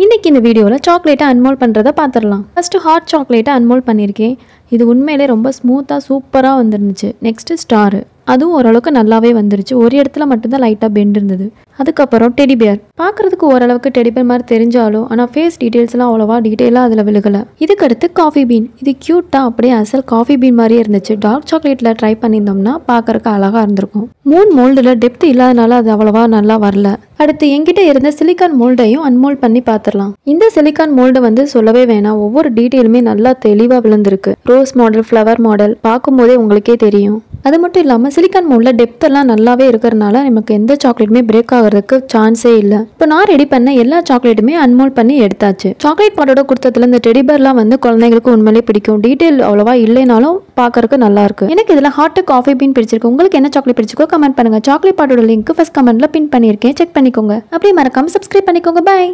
இன்னைக்கு இந்த வீடியோவில் சாக்லேட்டை அன்மோல்ட் பண்ணுறதை பார்த்துடலாம். ஃபஸ்ட்டு ஹாட் சாக்லேட்டை அன்மோல்ட் பண்ணியிருக்கேன். இது உண்மையிலே ரொம்ப ஸ்மூத்தாக சூப்பராக வந்துருந்துச்சு. நெக்ஸ்ட்டு ஸ்டாரு, அதுவும் ஓரளவுக்கு நல்லாவே வந்துருச்சு. ஒரு இடத்துல மட்டும்தான் லைட்டாக பெண்ட் இருந்தது. அதுக்கப்புறம் டெடி பியர், பார்க்குறதுக்கு ஓரளவுக்கு டெடி பியர் மாதிரி தெரிஞ்சாலும் ஆனால் ஃபேஸ் டீட்டெயில்ஸ்லாம் அவ்வளோவா டீட்டெயிலாக அதில் விழுகலை. இதுக்கடுத்து காஃபி பீன், இது க்யூட்டாக அப்படியே அசல் காஃபி பீன் மாதிரியே இருந்துச்சு. டார்க் சாக்லேட்டில் ட்ரை பண்ணியிருந்தோம்னா பார்க்குறக்கு அழகாக இருந்திருக்கும். மூணு மோல்டில் டெப்த் இல்லாதனால அது அவ்வளோவா நல்லா வரல. அடுத்து என்கிட்ட இருந்த சிலிக்கான் மோல்டையும் அன்மோல்ட் பண்ணி பார்த்துடலாம். இந்த சிலிக்கான் மோல்டு வந்து சொல்லவே வேணாம், ஒவ்வொரு டீட்டெயிலுமே நல்லா தெளிவாக விழுந்திருக்கு. ரோஸ் மாடல், ஃப்ளவர் மாடல் பார்க்கும்போதே உங்களுக்கே தெரியும். அது மட்டும் இல்லாமல் சிலிக்கான் மோல்டில் டெப்த் எல்லாம் நல்லாவே இருக்கிறதுனால நமக்கு எந்த சாக்லேட்டுமே பிரேக் ஆகிறதுக்கு சான்ஸே இல்லை. இப்போ நான் ரெடி பண்ண எல்லா சாக்லேட்டுமே அன்மோல்ட் பண்ணி எடுத்தாச்சு. சாக்லேட் பாட்டோட கொடுத்ததுல இந்த டெடி பேர்லாம் வந்து குழந்தைங்களுக்கு உண்மையிலே பிடிக்கும். டீட்டெயில் அவ்வளோவா இல்லைனாலும் பார்க்கறதுக்கு நல்லா இருக்கு. எனக்கு இதில் ஹாட் காஃபி பீன் பிடிச்சிருக்கு. உங்களுக்கு என்ன சாக்லேட் பிடிச்சிருக்கோ கமெண்ட் பண்ணுங்க. சாக்லேட் பாட்டோட லிங்க் ஃபர்ஸ்ட் கமெண்ட்ல பின் பண்ணியிருக்கேன், செக் பண்ணிக்கோங்க. அப்படியே மறக்காம சப்ஸ்கிரைப் பண்ணிக்கோங்க. பாய்.